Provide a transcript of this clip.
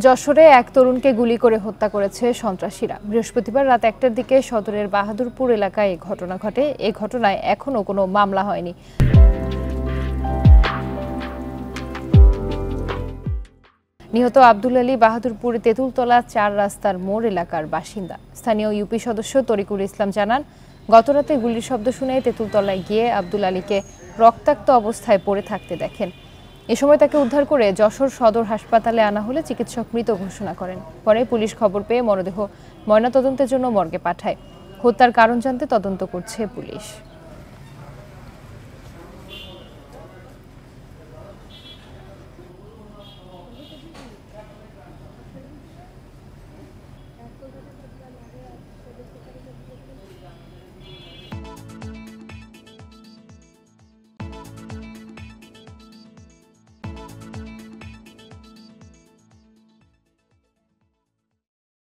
যশোরে এক তরুণকে গুলি করে হত্যা করেছে সন্ত্রাসীরা। বৃহস্পতিবার রাত ১টার দিকে সদরের বাহাদুরপুর এলাকায় এই ঘটনা ঘটে। এই ঘটনায় এখনো কোনো মামলা হয়নি। নিহত আব্দুল আলী বাহাদুরপুর তেঁতুলতলা ৪ রাস্তার মোড় এলাকার বাসিন্দা। স্থানীয় ইউপি সদস্য তরিকুল ইসলাম জানান, গতরাতে গুলির শব্দ শুনে তেঁতুলতলায় গিয়ে আব্দুল আলীকে রক্তাক্ত অবস্থায় পড়ে থাকতে দেখেন। এ সময় তাকে উদ্ধার করে যশোর সদর হাসপাতালে আনা হলে চিকিৎসক মৃত ঘোষণা করেন। পরে পুলিশ খবর পেয়ে মরদেহ ময়নাতদন্তের জন্য মর্গে পাঠায়। হত্যার কারণ জানতে তদন্ত করছে পুলিশ।